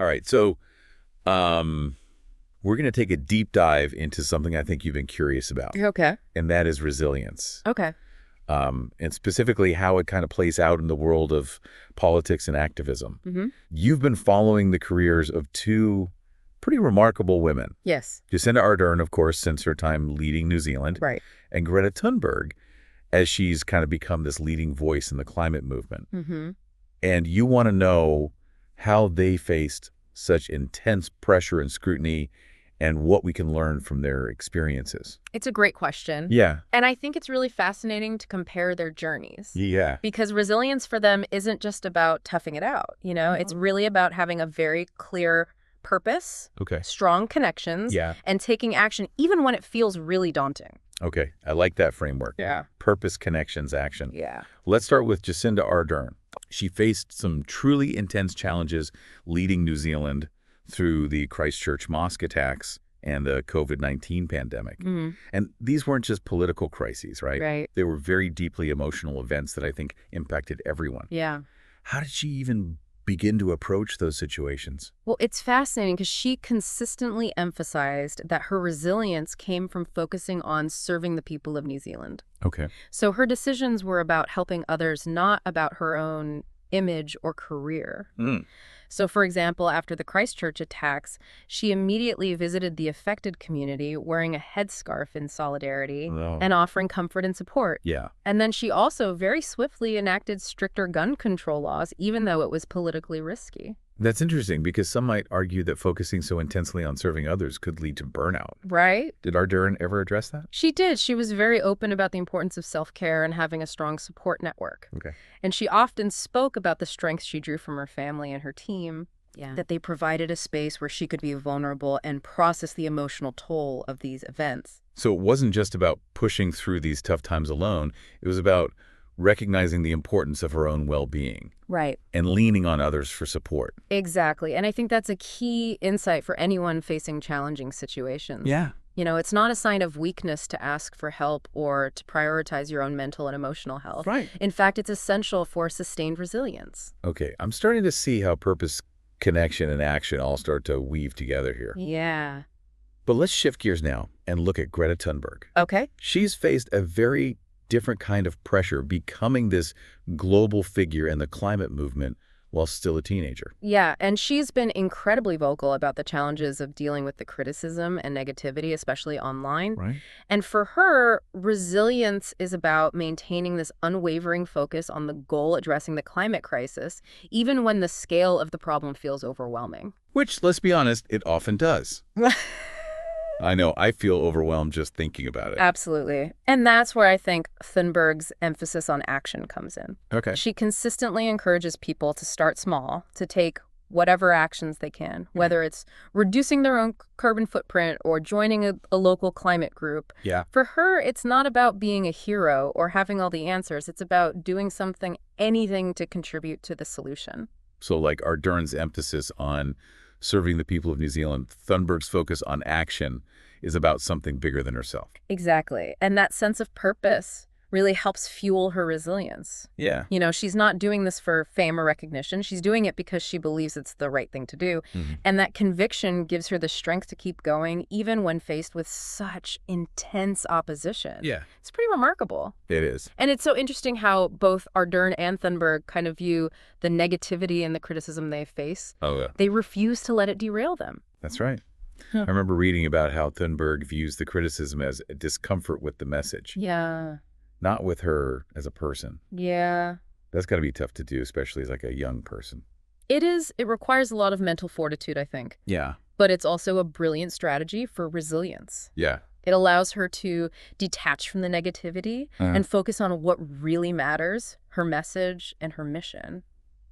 All right. So we're going to take a deep dive into something I think you've been curious about, Okay. and that is resilience. Okay. And specifically how it kind of plays out in the world of politics and activism. Mm-hmm. You've been following the careers of two pretty remarkable women. Yes. Jacinda Ardern, of course, since her time leading New Zealand, Right. and Greta Thunberg, as she's kind of become this leading voice in the climate movement. Mm-hmm. And you want to know how they faced such intense pressure and scrutiny and what we can learn from their experiences. It's a great question. Yeah. And I think it's really fascinating to compare their journeys. Yeah. Because resilience for them isn't just about toughing it out, It's really about having a very clear purpose, Okay. strong connections, Yeah. and taking action even when it feels really daunting. Okay. I like that framework. Yeah. Purpose, connections, action. Yeah. Let's start with Jacinda Ardern. She faced some truly intense challenges leading New Zealand through the Christchurch mosque attacks and the COVID-19 pandemic. Mm-hmm. And these weren't just political crises, right? Right. They were very deeply emotional events that I think impacted everyone. Yeah. How did she even begin to approach those situations? Well, it's fascinating because she consistently emphasized that her resilience came from focusing on serving the people of New Zealand. Okay. So her decisions were about helping others, not about her own image or career. Mm. So, for example, after the Christchurch attacks, she immediately visited the affected community wearing a headscarf in solidarity Oh. and offering comfort and support. Yeah. And then she also very swiftly enacted stricter gun control laws, even though it was politically risky. That's interesting because some might argue that focusing so intensely on serving others could lead to burnout. Right? Did Ardern ever address that? She did. She was very open about the importance of self-care and having a strong support network. Okay. And she often spoke about the strength she drew from her family and her team, that they provided a space where she could be vulnerable and process the emotional toll of these events. So it wasn't just about pushing through these tough times alone. It was about recognizing the importance of her own well-being Right. and leaning on others for support. Exactly. And I think that's a key insight for anyone facing challenging situations. Yeah. It's not a sign of weakness to ask for help or to prioritize your own mental and emotional health. Right. In fact, it's essential for sustained resilience. Okay, I'm starting to see how purpose, connection, and action all start to weave together here. Yeah. But let's shift gears now and look at Greta Thunberg. Okay. She's faced a very different kind of pressure becoming this global figure in the climate movement while still a teenager. Yeah, and she's been incredibly vocal about the challenges of dealing with the criticism and negativity, especially online. Right. And for her, resilience is about maintaining this unwavering focus on the goal addressing the climate crisis, even when the scale of the problem feels overwhelming. Which, let's be honest, it often does. I know, I feel overwhelmed just thinking about it. Absolutely. And that's where I think Thunberg's emphasis on action comes in. Okay. She consistently encourages people to start small, to take whatever actions they can, whether it's reducing their own carbon footprint or joining a local climate group. Yeah. For her, it's not about being a hero or having all the answers. It's about doing something, anything to contribute to the solution. So like Ardern's emphasis on serving the people of New Zealand, Thunberg's focus on action is about something bigger than herself. Exactly. And that sense of purpose really helps fuel her resilience. Yeah. She's not doing this for fame or recognition. She's doing it because she believes it's the right thing to do. Mm-hmm. And that conviction gives her the strength to keep going, even when faced with such intense opposition. Yeah. It's pretty remarkable. It is. And it's so interesting how both Ardern and Thunberg kind of view the negativity and the criticism they face. Oh, yeah. They refuse to let it derail them. That's right. I remember reading about how Thunberg views the criticism as a discomfort with the message, Yeah. not with her as a person. Yeah. That's got to be tough to do, especially as like a young person. It is. It requires a lot of mental fortitude, I think. Yeah. But it's also a brilliant strategy for resilience. Yeah. It allows her to detach from the negativity and focus on what really matters, her message and her mission.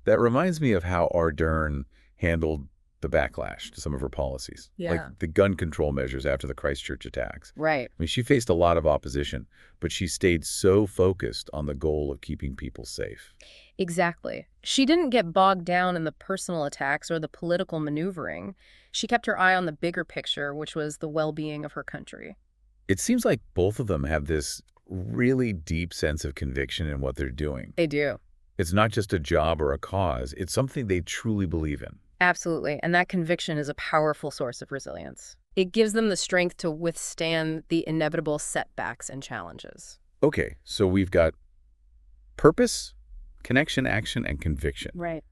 That reminds me of how Ardern handled the backlash to some of her policies, Yeah. like the gun control measures after the Christchurch attacks. Right. I mean, she faced a lot of opposition, but she stayed so focused on the goal of keeping people safe. Exactly. She didn't get bogged down in the personal attacks or the political maneuvering. She kept her eye on the bigger picture, which was the well-being of her country. It seems like both of them have this really deep sense of conviction in what they're doing. They do. It's not just a job or a cause. It's something they truly believe in. Absolutely. And that conviction is a powerful source of resilience. It gives them the strength to withstand the inevitable setbacks and challenges. Okay, so we've got purpose, connection, action, and conviction. Right.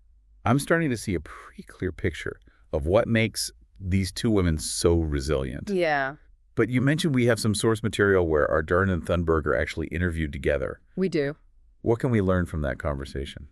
I'm starting to see a pretty clear picture of what makes these two women so resilient. Yeah, But you mentioned we have some source material where Ardern and Thunberg are actually interviewed together. we do. What can we learn from that conversation?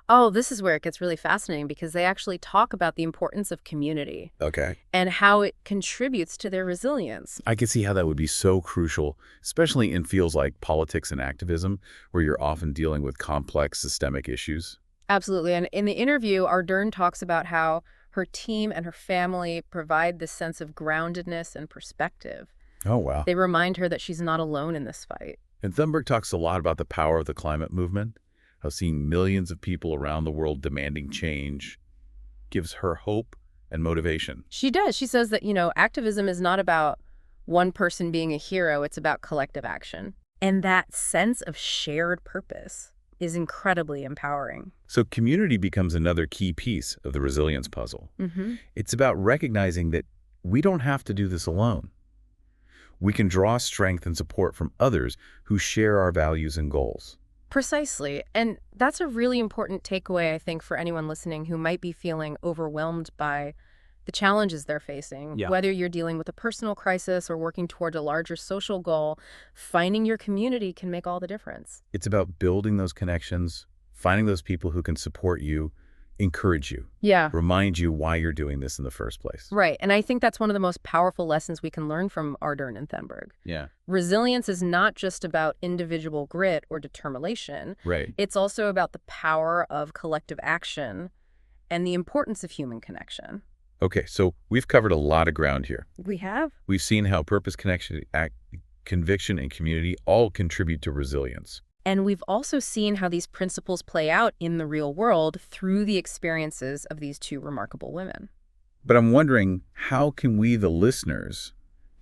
Oh, this is where it gets really fascinating because they actually talk about the importance of community Okay. and how it contributes to their resilience. I can see how that would be so crucial, especially in fields like politics and activism, where you're often dealing with complex systemic issues. Absolutely. And in the interview, Ardern talks about how her team and her family provide this sense of groundedness and perspective. Oh, wow. They remind her that she's not alone in this fight. And Thunberg talks a lot about the power of the climate movement, how seeing millions of people around the world demanding change gives her hope and motivation. She does. She says that, activism is not about one person being a hero. It's about collective action. And that sense of shared purpose is incredibly empowering. So community becomes another key piece of the resilience puzzle. Mm-hmm. It's about recognizing that we don't have to do this alone. We can draw strength and support from others who share our values and goals. Precisely. And that's a really important takeaway, I think, for anyone listening who might be feeling overwhelmed by the challenges they're facing. Yeah. Whether you're dealing with a personal crisis or working toward a larger social goal, finding your community can make all the difference. It's about building those connections, finding those people who can support you, encourage you, Yeah. remind you why you're doing this in the first place. Right. And I think that's one of the most powerful lessons we can learn from Ardern and Thunberg. Yeah. Resilience is not just about individual grit or determination. Right. It's also about the power of collective action and the importance of human connection. Okay, so we've covered a lot of ground here. We have. We've seen how purpose, connection, conviction, and community all contribute to resilience. And we've also seen how these principles play out in the real world through the experiences of these two remarkable women. But I'm wondering, how can we, the listeners,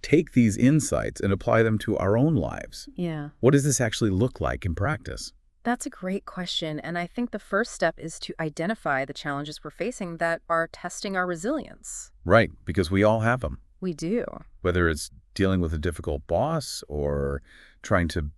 take these insights and apply them to our own lives? Yeah. What does this actually look like in practice? That's a great question. And I think the first step is to identify the challenges we're facing that are testing our resilience. Right, because we all have them. We do. Whether it's dealing with a difficult boss or trying to,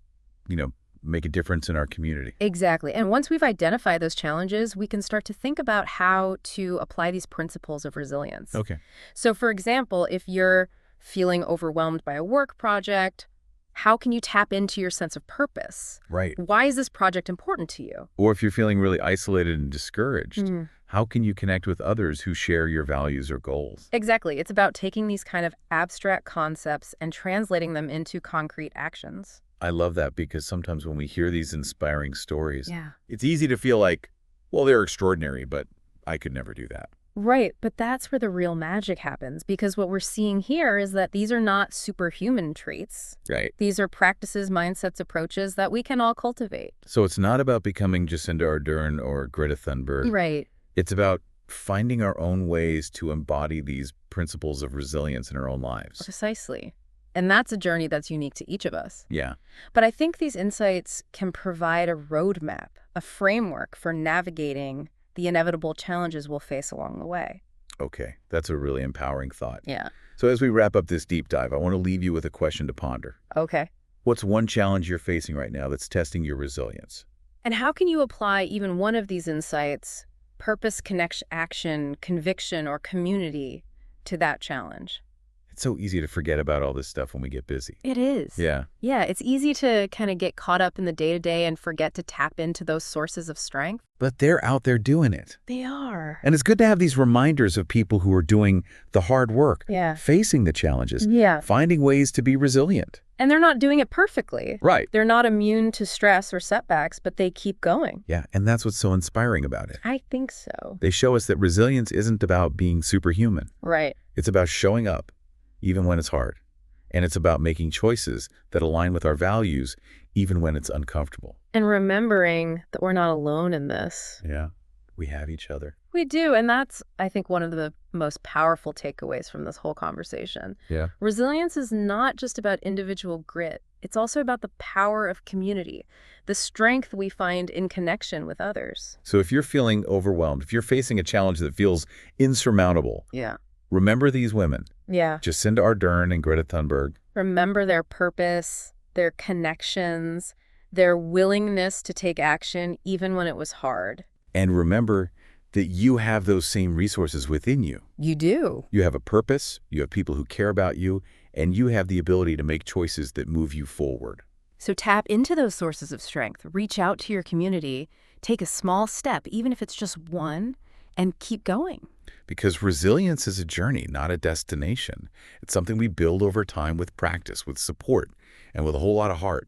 make a difference in our community. Exactly. And once we've identified those challenges, we can start to think about how to apply these principles of resilience. Okay. So, for example, if you're feeling overwhelmed by a work project, how can you tap into your sense of purpose? Right. Why is this project important to you? Or if you're feeling really isolated and discouraged, Mm. how can you connect with others who share your values or goals? Exactly. It's about taking these kind of abstract concepts and translating them into concrete actions. I love that because sometimes when we hear these inspiring stories, Yeah. it's easy to feel like, well, they're extraordinary, but I could never do that. Right, but that's where the real magic happens, because what we're seeing here is that these are not superhuman traits. Right. These are practices, mindsets, approaches that we can all cultivate. So it's not about becoming Jacinda Ardern or Greta Thunberg. Right. It's about finding our own ways to embody these principles of resilience in our own lives. Precisely. And that's a journey that's unique to each of us. Yeah. But I think these insights can provide a roadmap, a framework for navigating the inevitable challenges we'll face along the way. Okay. That's a really empowering thought. Yeah. So as we wrap up this deep dive, I want to leave you with a question to ponder. Okay. What's one challenge you're facing right now that's testing your resilience? And how can you apply even one of these insights, purpose, connection, action, conviction, or community, to that challenge? It's so easy to forget about all this stuff when we get busy. It is. Yeah. Yeah, it's easy to kind of get caught up in the day-to-day and forget to tap into those sources of strength. But they're out there doing it. They are. And it's good to have these reminders of people who are doing the hard work, Yeah. facing the challenges, Yeah. finding ways to be resilient. And they're not doing it perfectly. Right. They're not immune to stress or setbacks, but they keep going. Yeah, and that's what's so inspiring about it. I think so. They show us that resilience isn't about being superhuman. Right. It's about showing up, even when it's hard. And it's about making choices that align with our values, even when it's uncomfortable. And remembering that we're not alone in this. Yeah, we have each other. We do, and that's, I think, one of the most powerful takeaways from this whole conversation. Yeah. Resilience is not just about individual grit. It's also about the power of community, the strength we find in connection with others. So if you're feeling overwhelmed, if you're facing a challenge that feels insurmountable, Yeah. remember these women, Yeah. Jacinda Ardern and Greta Thunberg. Remember their purpose, their connections, their willingness to take action even when it was hard. And remember that you have those same resources within you. You do. You have a purpose, you have people who care about you, and you have the ability to make choices that move you forward. So tap into those sources of strength, reach out to your community, take a small step, even if it's just one, and keep going. Because resilience is a journey, not a destination. It's something we build over time with practice, with support, and with a whole lot of heart.